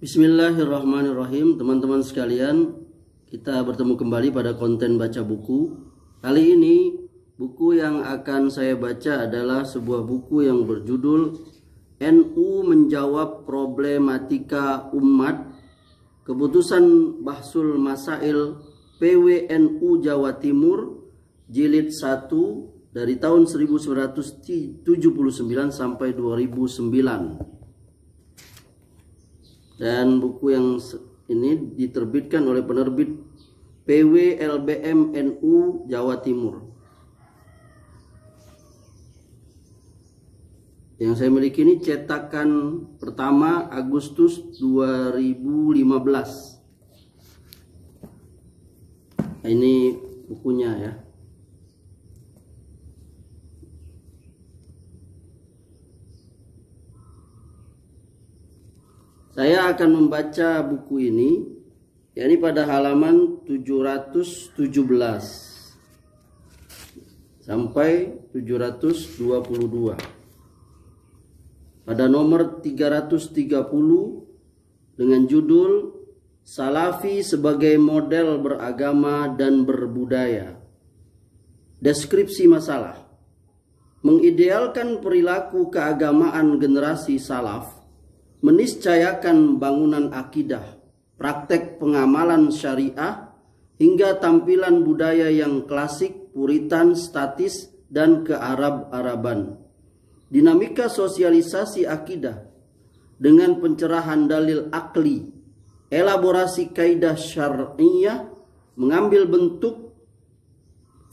Bismillahirrahmanirrahim. Teman-teman sekalian, kita bertemu kembali pada konten baca buku. Kali ini buku yang akan saya baca adalah sebuah buku yang berjudul NU Menjawab Problematika Umat, Keputusan Bahsul Masail PWNU Jawa Timur, Jilid 1 dari tahun 1979 sampai 2009. Dan buku yang ini diterbitkan oleh penerbit PWLBM NU Jawa Timur. Yang saya miliki ini cetakan pertama Agustus 2015. Nah, ini bukunya ya. Saya akan membaca buku ini, yakni pada halaman 717 sampai 722. Pada nomor 330 dengan judul Salafi sebagai model beragama dan berbudaya. Deskripsi masalah. Mengidealkan perilaku keagamaan generasi salaf, meniscayakan bangunan akidah, praktek pengamalan syariah, hingga tampilan budaya yang klasik, puritan, statis, dan kearab-araban. Dinamika sosialisasi akidah dengan pencerahan dalil akli, elaborasi kaidah syar'iyah, mengambil bentuk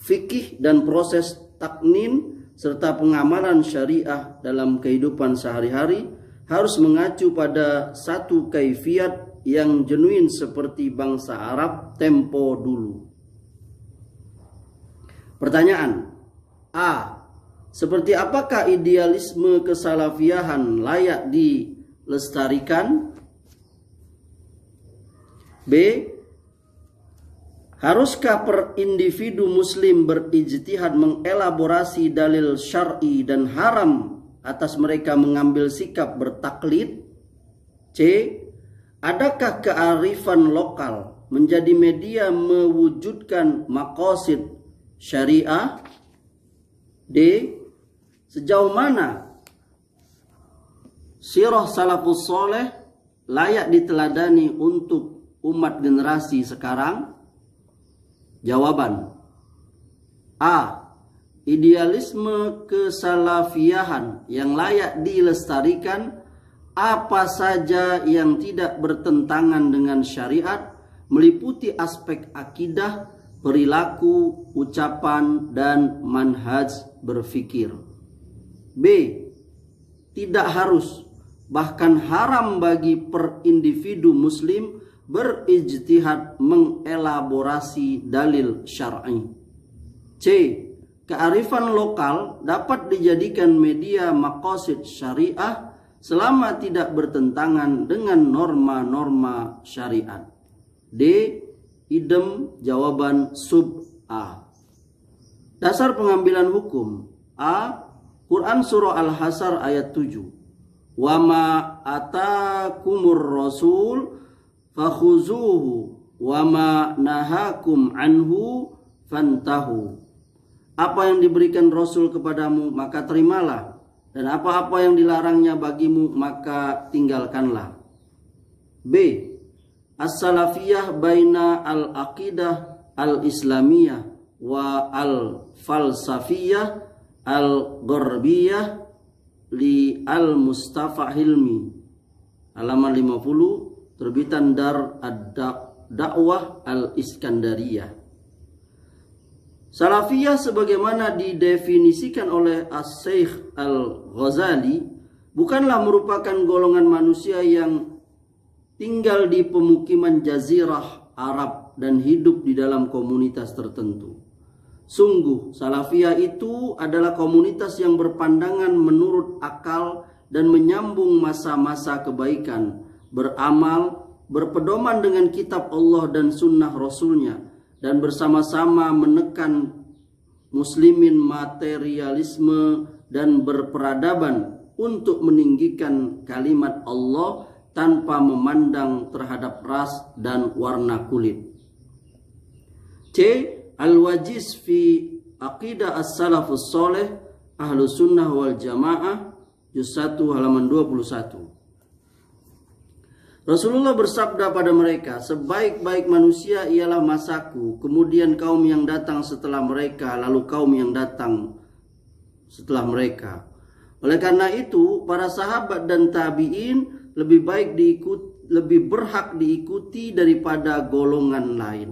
fikih dan proses taknin, serta pengamalan syariah dalam kehidupan sehari-hari, harus mengacu pada satu kaifiat yang genuin seperti bangsa Arab tempo dulu. Pertanyaan: A. Seperti apakah idealisme kesalafiyahan layak dilestarikan? B. Haruskah per individu muslim berijtihad mengelaborasi dalil syar'i dan haram atas mereka mengambil sikap bertaklid? C. Adakah kearifan lokal menjadi media mewujudkan maqasid syariah? D. Sejauh mana sirah salafus soleh layak diteladani untuk umat generasi sekarang? Jawaban: A. Idealisme kesalafiyahan yang layak dilestarikan apa saja yang tidak bertentangan dengan syariat, meliputi aspek akidah, perilaku, ucapan, dan manhaj berfikir. B. Tidak harus, bahkan haram bagi per individu muslim berijtihad mengelaborasi dalil syar'i. C. Kearifan lokal dapat dijadikan media maqasid syariah selama tidak bertentangan dengan norma-norma syariat. D. Idem jawaban sub A. Dasar pengambilan hukum. A. Quran surah Al-Hasr ayat 7. Wa ma atakumur rasul fakhuzuhu wa ma nahakum anhu fantahu. Apa yang diberikan Rasul kepadamu maka terimalah, dan apa-apa yang dilarangnya bagimu maka tinggalkanlah. B. As-salafiyah baina al-aqidah al-islamiyah wa al-falsafiyah al-gharbiyah li al-Mustafa Hilmi, halaman 50, terbitan Dar ad-Da'wah al-Iskandariyah. Salafiyah sebagaimana didefinisikan oleh As-Syeikh Al-Ghazali bukanlah merupakan golongan manusia yang tinggal di pemukiman jazirah Arab dan hidup di dalam komunitas tertentu. Sungguh, Salafiyah itu adalah komunitas yang berpandangan menurut akal dan menyambung masa-masa kebaikan, beramal, berpedoman dengan kitab Allah dan sunnah Rasulnya, dan bersama-sama menekan muslimin materialisme dan berperadaban untuk meninggikan kalimat Allah tanpa memandang terhadap ras dan warna kulit. C. Al-Wajiz fi Aqidah As-Salafus Soleh Ahlus Sunnah wal Jamaah juz 1 halaman 21. Rasulullah bersabda pada mereka, sebaik-baik manusia ialah masaku, kemudian kaum yang datang setelah mereka, lalu kaum yang datang setelah mereka. Oleh karena itu, para sahabat dan tabi'in lebih berhak diikuti daripada golongan lain.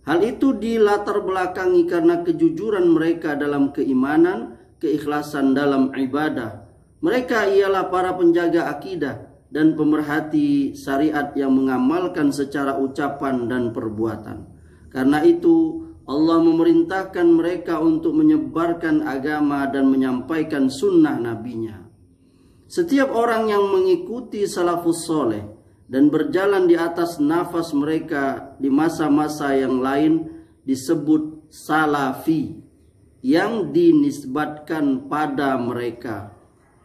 Hal itu dilatar belakangi karena kejujuran mereka dalam keimanan, keikhlasan dalam ibadah. Mereka ialah para penjaga akidah dan pemerhati syariat yang mengamalkan secara ucapan dan perbuatan. Karena itu Allah memerintahkan mereka untuk menyebarkan agama dan menyampaikan sunnah nabinya. Setiap orang yang mengikuti salafus soleh dan berjalan di atas nafas mereka di masa-masa yang lain disebut salafi, yang dinisbatkan pada mereka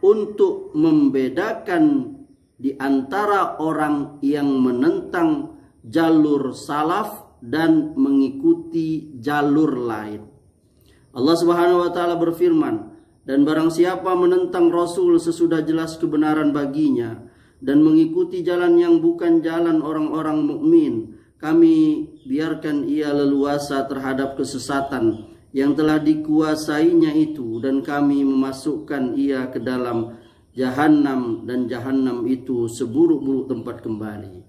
untuk membedakan di antara orang yang menentang jalur salaf dan mengikuti jalur lain. Allah Subhanahu wa taala berfirman, dan barang siapa menentang Rasul sesudah jelas kebenaran baginya dan mengikuti jalan yang bukan jalan orang-orang mukmin, kami biarkan ia leluasa terhadap kesesatan yang telah dikuasainya itu, dan kami memasukkan ia ke dalam Jahannam, dan Jahannam itu seburuk-buruk tempat kembali.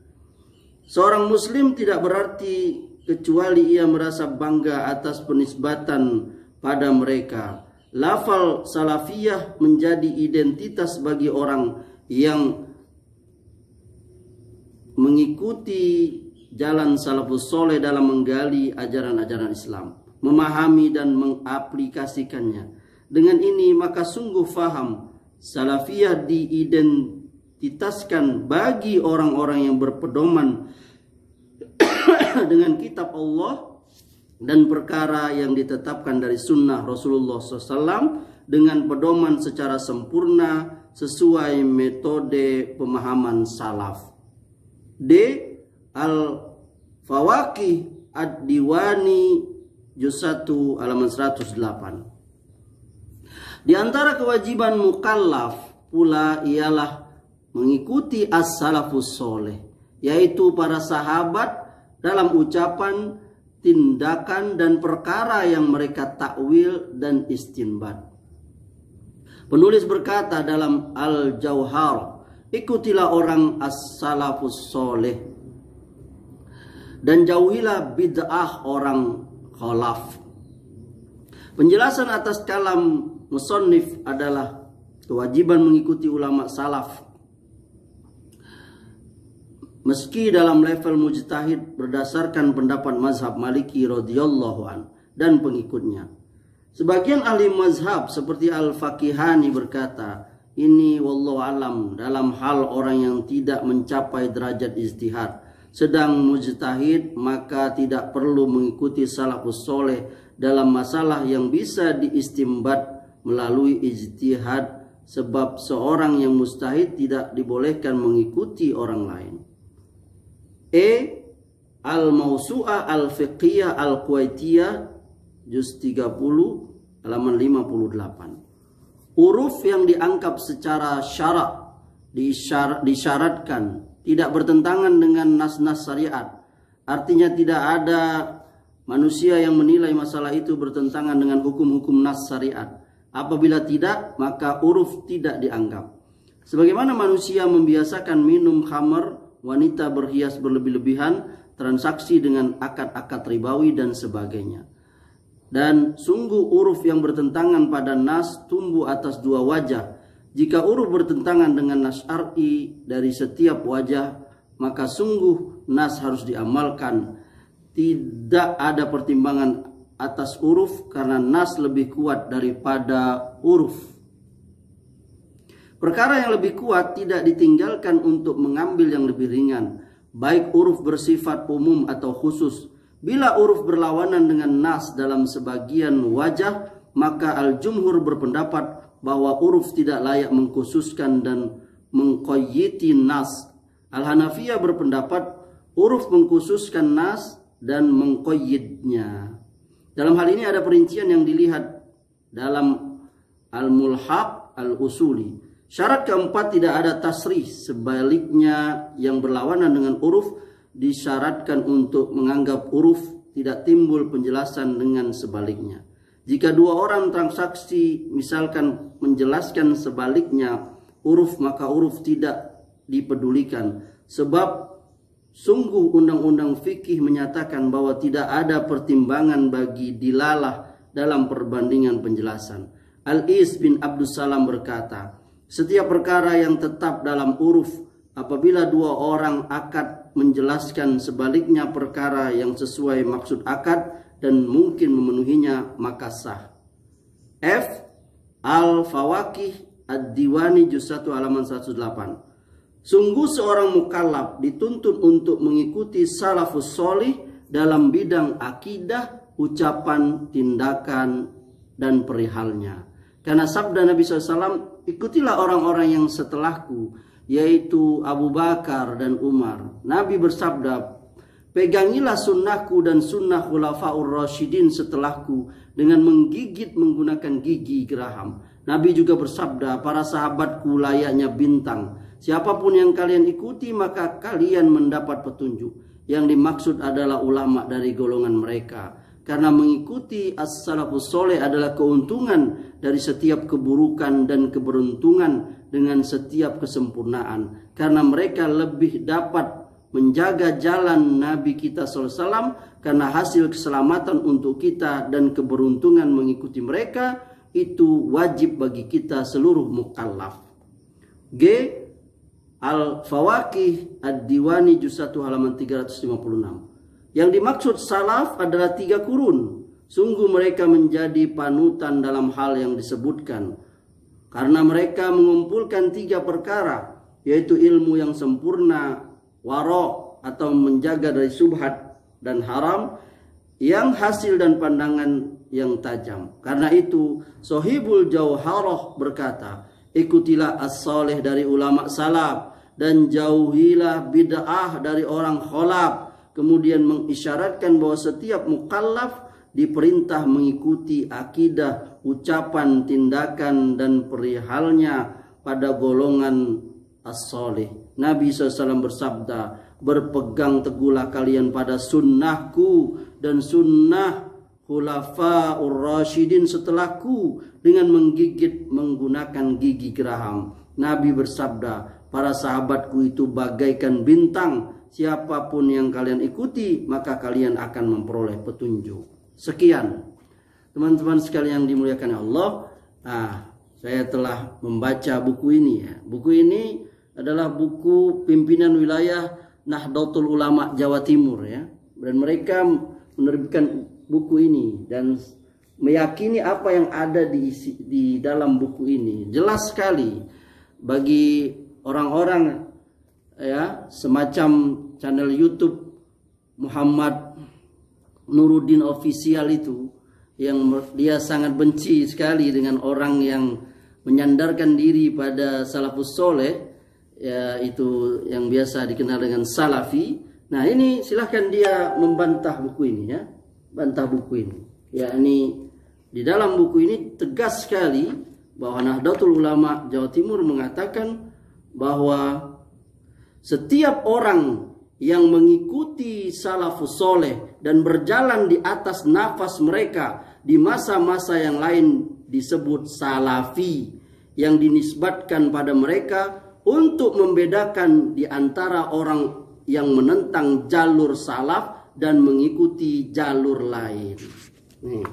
Seorang muslim tidak berarti kecuali ia merasa bangga atas penisbatan pada mereka. Lafal salafiyah menjadi identitas bagi orang yang mengikuti jalan salafus soleh dalam menggali ajaran-ajaran Islam, memahami dan mengaplikasikannya. Dengan ini maka sungguh faham salafiyah diidentitaskan bagi orang-orang yang berpedoman dengan kitab Allah dan perkara yang ditetapkan dari sunnah Rasulullah SAW dengan pedoman secara sempurna sesuai metode pemahaman salaf. D. Al-Fawaqih Ad-Diwani juz 1 halaman 108. Di antara kewajiban mukallaf pula ialah mengikuti as-salafus soleh, yaitu para sahabat dalam ucapan, tindakan, dan perkara yang mereka takwil dan istinbat. Penulis berkata dalam Al-Jauhar, ikutilah orang as-salafus soleh dan jauhilah bid'ah orang khalaf. Penjelasan atas kalam musannif adalah kewajiban mengikuti ulama salaf meski dalam level mujtahid berdasarkan pendapat mazhab Maliki radhiyallahu an dan pengikutnya. Sebagian ahli mazhab seperti Al-Faqihani berkata, ini wallahu alam dalam hal orang yang tidak mencapai derajat ijtihad. Sedang mujtahid maka tidak perlu mengikuti salafus soleh dalam masalah yang bisa diistimbat melalui ijtihad, sebab seorang yang mujtahid tidak dibolehkan mengikuti orang lain. E. Al-Mawsu'ah Al-Fiqhiyah Al-Kuwaitiyah juz 30 halaman 58. Huruf yang dianggap secara syarak disyaratkan tidak bertentangan dengan nas-nas syariat. Artinya tidak ada manusia yang menilai masalah itu bertentangan dengan hukum-hukum nas syariat. Apabila tidak, maka huruf tidak dianggap. Sebagaimana manusia membiasakan minum khamar, wanita berhias berlebih-lebihan, transaksi dengan akad-akad ribawi dan sebagainya. Dan sungguh huruf yang bertentangan pada nas tumbuh atas dua wajah. Jika huruf bertentangan dengan nas syar'i dari setiap wajah, maka sungguh nas harus diamalkan. Tidak ada pertimbangan atas huruf karena nas lebih kuat daripada huruf. Perkara yang lebih kuat tidak ditinggalkan untuk mengambil yang lebih ringan, baik huruf bersifat umum atau khusus. Bila huruf berlawanan dengan nas dalam sebagian wajah, maka al-jumhur berpendapat bahwa huruf tidak layak mengkhususkan dan mengqayyiti nas. Al-Hanafiyah berpendapat uruf mengkhususkan nas dan mengqayyidnya. Dalam hal ini ada perincian yang dilihat dalam Al-Mulhaq Al-Usuli. Syarat keempat, tidak ada tasrih, sebaliknya yang berlawanan dengan uruf disyaratkan untuk menganggap uruf tidak timbul penjelasan dengan sebaliknya. Jika dua orang transaksi misalkan menjelaskan sebaliknya uruf, maka uruf tidak dipedulikan, sebab sungguh undang-undang fikih menyatakan bahwa tidak ada pertimbangan bagi dilalah dalam perbandingan penjelasan. Al-Is bin Abdus Salam berkata, setiap perkara yang tetap dalam uruf, apabila dua orang akad menjelaskan sebaliknya perkara yang sesuai maksud akad dan mungkin memenuhinya, maka sah. F. Al-Fawaqih Ad-Diwani Juz 1 halaman 108. Sungguh seorang mukallaf dituntut untuk mengikuti salafus solih dalam bidang akidah, ucapan, tindakan, dan perihalnya. Karena sabda Nabi SAW, ikutilah orang-orang yang setelahku, yaitu Abu Bakar dan Umar. Nabi bersabda, pegangilah sunnahku dan sunnah khulafaur rasyidin setelahku dengan menggigit menggunakan gigi geraham. Nabi juga bersabda, para sahabatku layaknya bintang. Siapapun yang kalian ikuti, maka kalian mendapat petunjuk. Yang dimaksud adalah ulama dari golongan mereka. Karena mengikuti as-salafus soleh adalah keuntungan dari setiap keburukan dan keberuntungan dengan setiap kesempurnaan. Karena mereka lebih dapat menjaga jalan Nabi kita SAW, karena hasil keselamatan untuk kita dan keberuntungan mengikuti mereka itu wajib bagi kita seluruh mukallaf. G. Al-Fawaqih Ad-Diwani Juz 1 halaman 356. Yang dimaksud salaf adalah 3 kurun. Sungguh mereka menjadi panutan dalam hal yang disebutkan, karena mereka mengumpulkan 3 perkara, yaitu ilmu yang sempurna, waro atau menjaga dari subhat dan haram, yang hasil dan pandangan yang tajam. Karena itu Sohibul Jauharah berkata, ikutilah as-salih dari ulama salaf dan jauhilah bid'ah dari orang khalaf. Kemudian mengisyaratkan bahwa setiap mukallaf diperintah mengikuti akidah, ucapan, tindakan, dan perihalnya pada golongan as-salih. Nabi SAW bersabda, berpegang teguhlah kalian pada sunnahku dan sunnah khulafaur rasyidin setelahku dengan menggigit menggunakan gigi geraham. Nabi bersabda, para sahabatku itu bagaikan bintang. Siapapun yang kalian ikuti, maka kalian akan memperoleh petunjuk. Sekian, teman-teman sekalian yang dimuliakan Allah. Saya telah membaca buku ini. Buku ini adalah buku pimpinan wilayah Nahdlatul Ulama Jawa Timur, ya. Dan mereka menerbitkan buku ini dan meyakini apa yang ada di dalam buku ini. Jelas sekali bagi orang-orang, ya, semacam channel YouTube Muhammad Nuruddin Official itu, yang dia sangat benci sekali dengan orang yang menyandarkan diri pada salafus soleh, ya, itu yang biasa dikenal dengan salafi. Nah, ini silahkan dia membantah buku ini, ya, bantah buku ini. Ya, ini di dalam buku ini tegas sekali bahwa Nahdlatul Ulama Jawa Timur mengatakan bahwa setiap orang yang mengikuti salafus soleh dan berjalan di atas nafas mereka di masa-masa yang lain disebut salafi, yang dinisbatkan pada mereka untuk membedakan di antara orang yang menentang jalur salaf dan mengikuti jalur lain. Nih.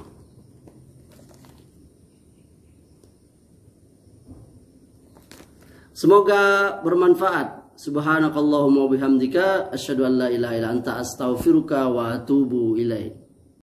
Semoga bermanfaat. Subhanakallahumma wa bihamdika asyhadu an la ilaha illa anta astaghfiruka wa atubu ilaik.